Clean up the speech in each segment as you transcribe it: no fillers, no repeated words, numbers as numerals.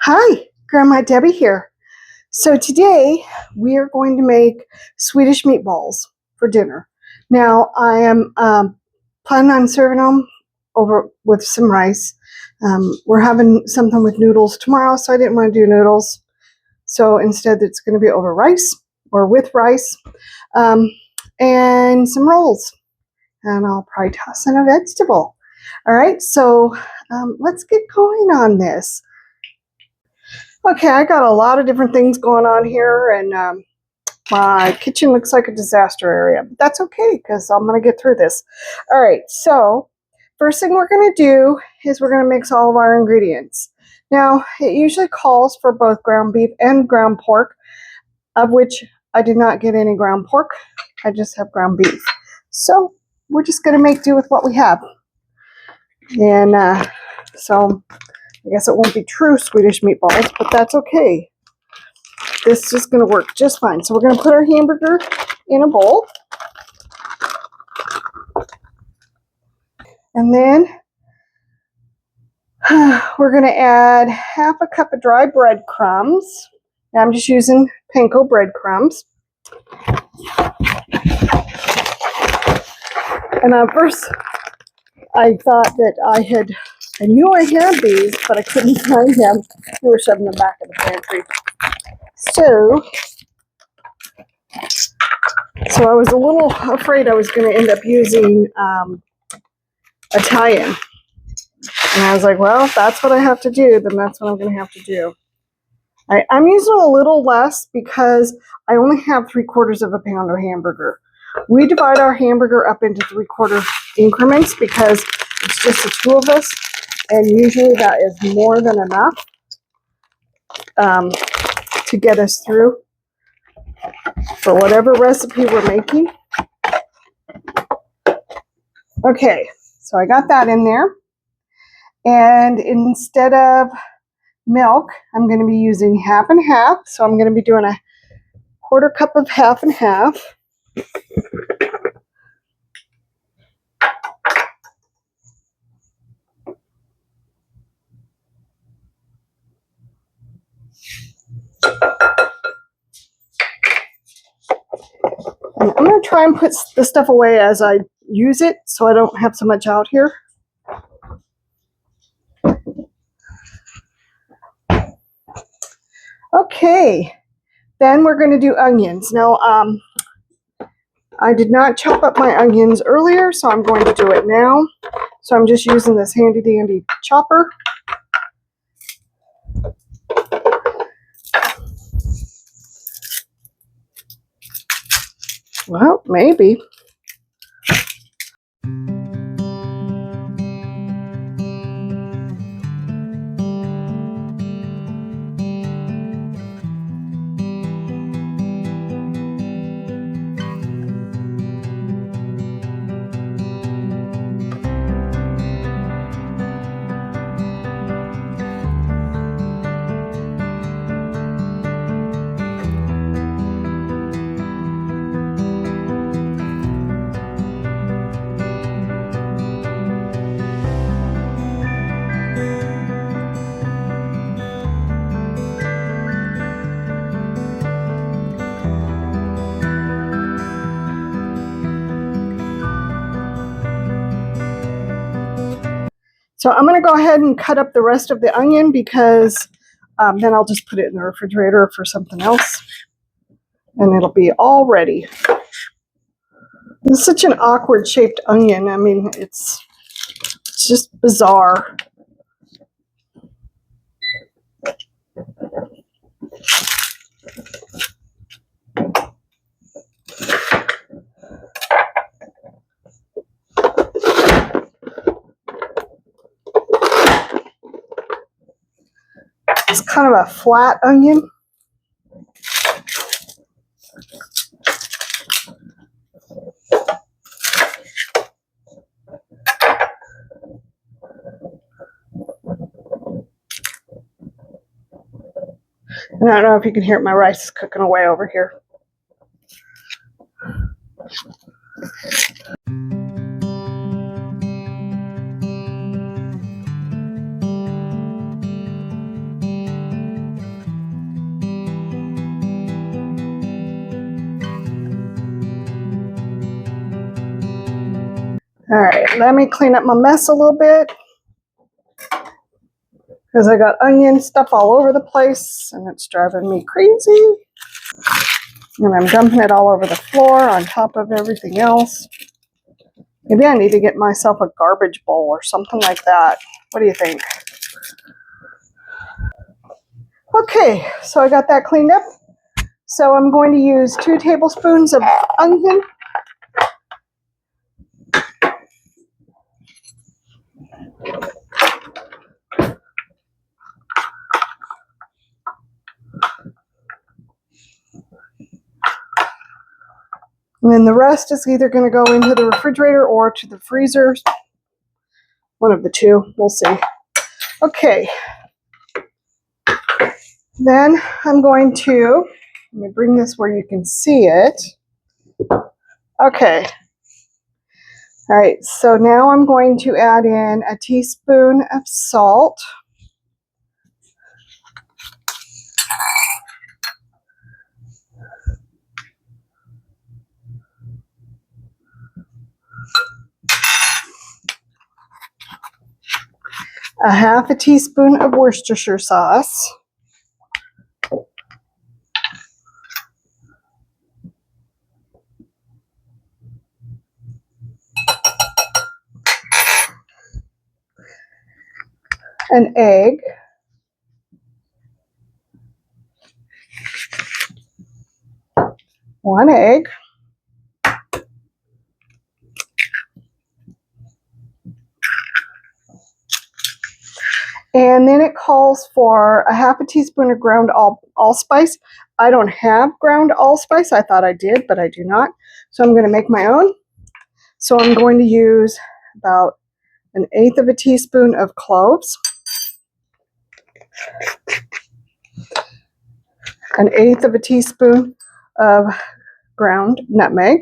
Hi, Grandma Debbie here. So today we are going to make Swedish meatballs for dinner. Now I am planning on serving them over with some rice. We're having something with noodles tomorrow, so I didn't want to do noodles. So instead it's going to be over rice or with rice and some rolls. And I'll probably toss in a vegetable. All right, so let's get going on this. Okay, I got a lot of different things going on here, and my kitchen looks like a disaster area, but that's okay because I'm going to get through this. All right, so first thing we're going to do is we're going to mix all of our ingredients. Now, it usually calls for both ground beef and ground pork, of which I did not get any ground pork. I just have ground beef. So we're just going to make do with what we have. And so I guess it won't be true Swedish meatballs, but that's okay. This is going to work just fine. So we're going to put our hamburger in a bowl. And then we're going to add half a cup of dry breadcrumbs. Now I'm just using panko breadcrumbs. And at first I thought that I knew I had these, but I couldn't find them. They were shoved in the back of the pantry. So I was a little afraid I was going to end up using Italian. And I was like, well, if that's what I have to do, then that's what I'm going to have to do. I'm using a little less because I only have 3/4 of a pound of hamburger. We divide our hamburger up into 3/4 increments because it's just the two of us. And usually that is more than enough to get us through for whatever recipe we're making. Okay, so I got that in there. And instead of milk, I'm going to be using half and half. So I'm going to be doing a 1/4 cup of half and half. And I'm going to try and put the stuff away as I use it so I don't have so much out here. Okay, then we're going to do onions. Now, I did not chop up my onions earlier, so I'm going to do it now. So I'm just using this handy dandy chopper. Well, maybe. So I'm going to go ahead and cut up the rest of the onion because then I'll just put it in the refrigerator for something else. And it'll be all ready. This is such an awkward shaped onion. I mean, it's just bizarre. It's kind of a flat onion. And I don't know if you can hear it, my rice is cooking away over here. All right, let me clean up my mess a little bit because I got onion stuff all over the place and it's driving me crazy. And I'm dumping it all over the floor on top of everything else. Maybe I need to get myself a garbage bowl or something like that. What do you think? Okay, so I got that cleaned up. So I'm going to use 2 tablespoons of onion. And then the rest is either going to go into the refrigerator or to the freezer. One of the two, we'll see. Okay. Then I'm going to, let me bring this where you can see it. Okay. All right, so now I'm going to add in a teaspoon of salt. A half a teaspoon of Worcestershire sauce. An egg. One egg. And then it calls for a half a teaspoon of ground allspice. I don't have ground allspice. I thought I did, but I do not. So I'm going to make my own. So I'm going to use about 1/8 of a teaspoon of cloves. 1/8 of a teaspoon of ground nutmeg.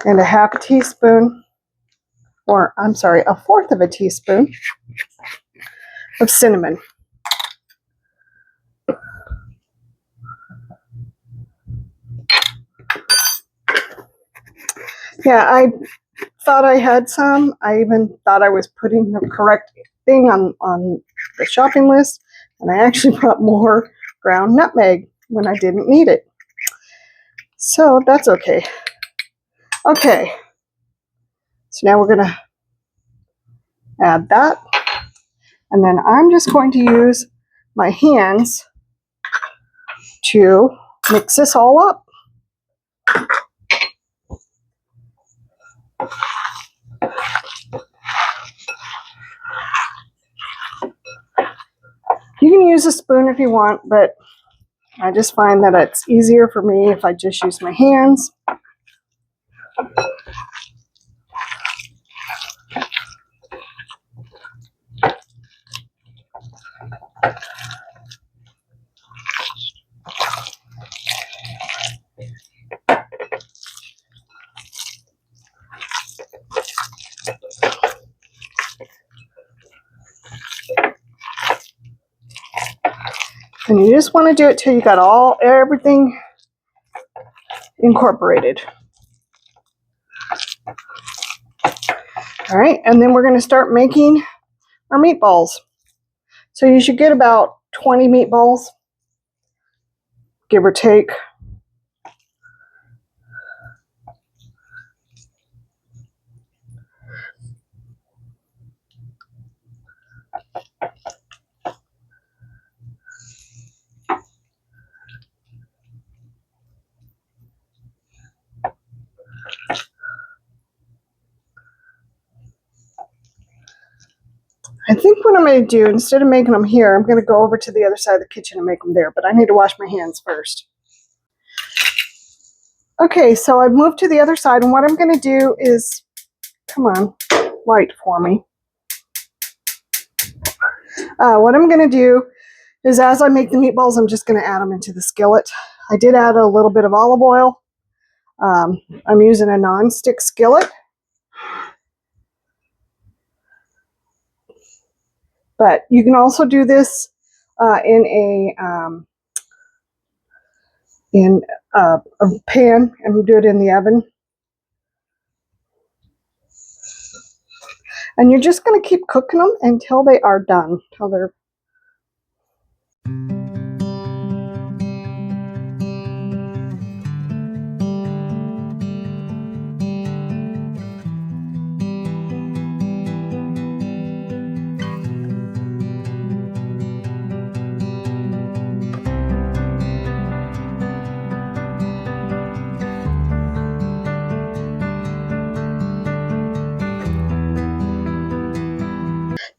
And a half a teaspoon, or I'm sorry, 1/4 of a teaspoon of cinnamon. Yeah, I thought I had some. I even thought I was putting the correct thing on the shopping list, and I actually bought more ground nutmeg when I didn't need it. So that's okay. Okay, so now we're going to add that, and then I'm just going to use my hands to mix this all up. You can use a spoon if you want, but I just find that it's easier for me if I just use my hands. And you just want to do it till you got everything incorporated. All right, and then we're going to start making our meatballs. So you should get about 20 meatballs, give or take. I think what I'm going to do, instead of making them here, I'm going to go over to the other side of the kitchen and make them there, but I need to wash my hands first. Okay, so I've moved to the other side, and what I'm going to do is, come on, light for me. What I'm going to do is, as I make the meatballs, I'm just going to add them into the skillet. I did add a little bit of olive oil. I'm using a non-stick skillet. But you can also do this in in a pan and do it in the oven. And you're just going to keep cooking them until they are done, until they're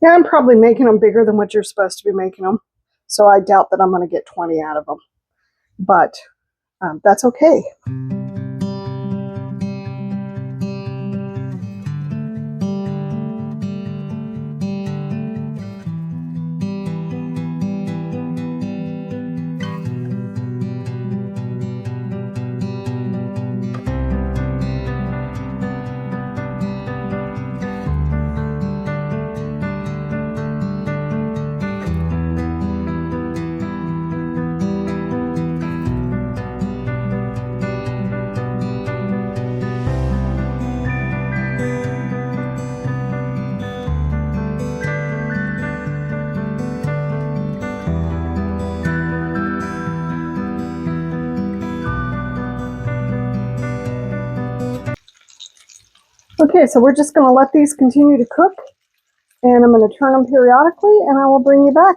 Now I'm probably making them bigger than what you're supposed to be making them, so I doubt that I'm going to get 20 out of them, but that's okay. Okay, so we're just going to let these continue to cook, and I'm going to turn them periodically, and I will bring you back.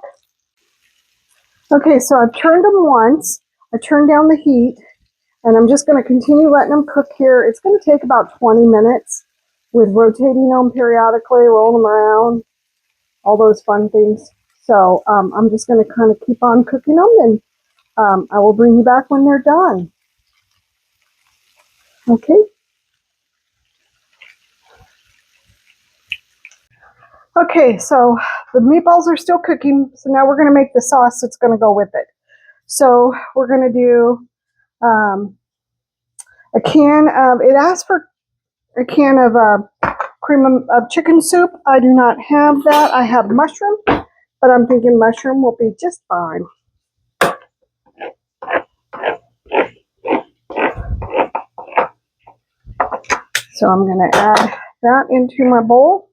Okay, so I've turned them once. I turned down the heat, and I'm just going to continue letting them cook here. It's going to take about 20 minutes with rotating them periodically, rolling them around, all those fun things. So I'm just going to kind of keep on cooking them, and I will bring you back when they're done. Okay. Okay, so the meatballs are still cooking, so now we're going to make the sauce that's going to go with it. So we're going to do a can of, it asks for a can of cream of chicken soup. I do not have that. I have mushroom, but I'm thinking mushroom will be just fine. So I'm going to add that into my bowl.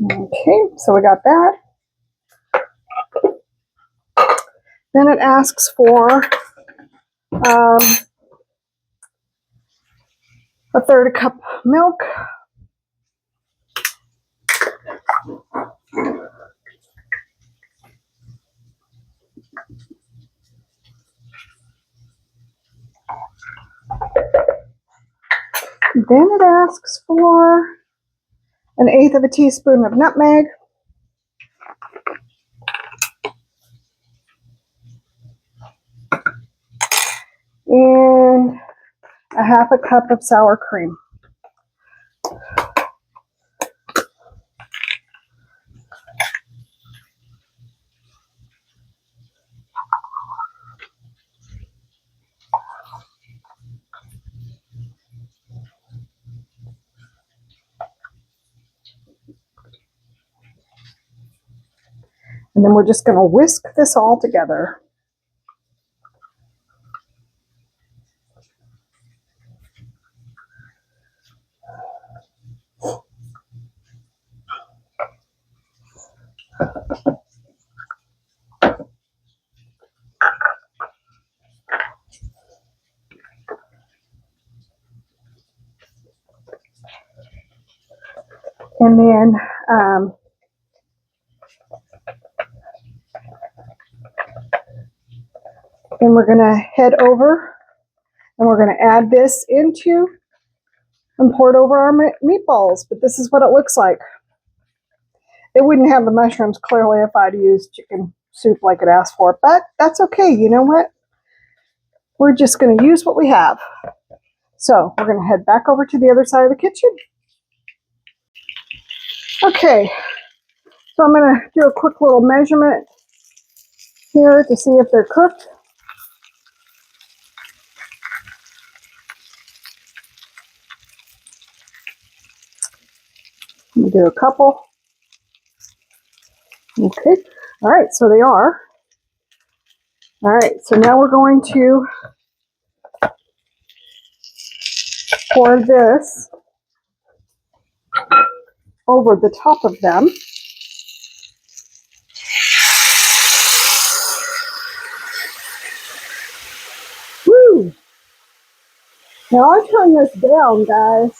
Okay, so we got that. Then it asks for a third cup milk. Then it asks for 1/8 of a teaspoon of nutmeg. And 1/2 cup of sour cream. And then we're just going to whisk this all together. And then we're going to head over and we're going to add this into and pour it over our meatballs. But this is what it looks like. It wouldn't have the mushrooms clearly if I'd used chicken soup like it asked for, but that's okay. You know what? We're just going to use what we have. So we're going to head back over to the other side of the kitchen. Okay, so I'm going to do a quick little measurement here to see if they're cooked. We'll do a couple. Okay. All right, so they are. All right, so now we're going to pour this over the top of them. Woo! Now I turn this down, guys.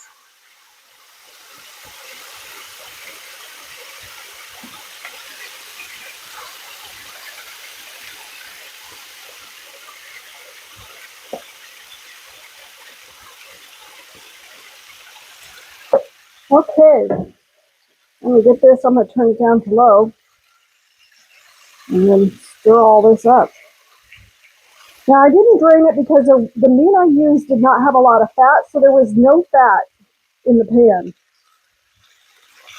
Okay, let me get this. I'm going to turn it down to low and then stir all this up. Now, I didn't drain it because the meat I used did not have a lot of fat, so there was no fat in the pan.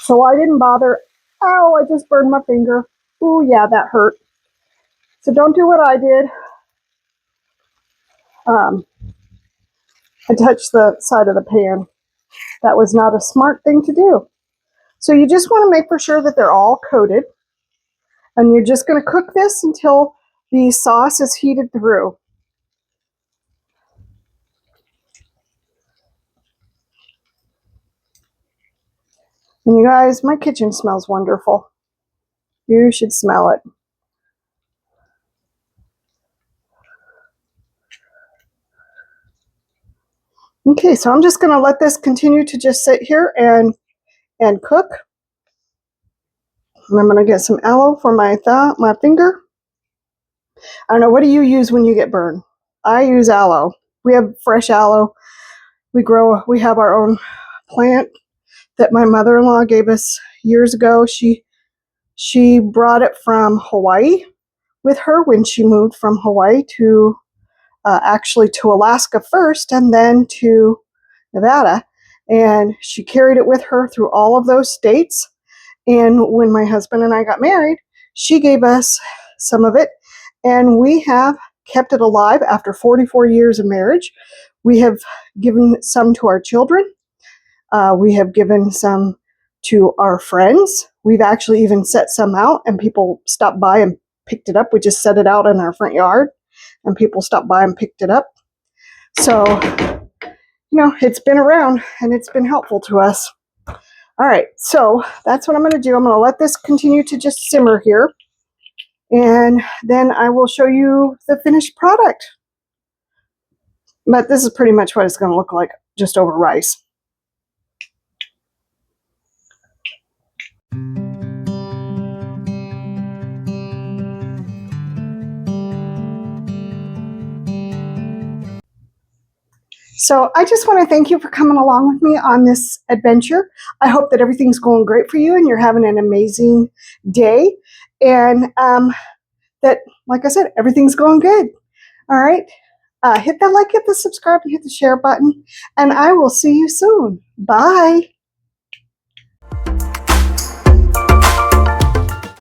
So I didn't bother. Ow, I just burned my finger. Ooh, yeah, that hurt. So don't do what I did. I touched the side of the pan. That was not a smart thing to do. So you just want to make for sure that they're all coated. And you're just going to cook this until the sauce is heated through. And you guys, my kitchen smells wonderful. You should smell it. Okay, so I'm just going to let this continue to just sit here and cook. And I'm going to get some aloe for my finger. I don't know, what do you use when you get burned? I use aloe. We have fresh aloe. We have our own plant that my mother-in-law gave us years ago. She brought it from Hawaii with her when she moved from Hawaii to actually to Alaska first and then to Nevada. And she carried it with her through all of those states. And when my husband and I got married, she gave us some of it. And we have kept it alive after 44 years of marriage. We have given some to our children. We have given some to our friends. We've actually even set some out and people stopped by and picked it up. We just set it out in our front yard and people stopped by and picked it up. So, it's been around and it's been helpful to us. All right, so that's what I'm going to do. I'm going to let this continue to just simmer here. And then I will show you the finished product. But this is pretty much what it's going to look like, just over rice. So I just want to thank you for coming along with me on this adventure. I hope that everything's going great for you and you're having an amazing day. And that, like I said, everything's going good. All right. Hit that like, hit the subscribe, and hit the share button. And I will see you soon. Bye.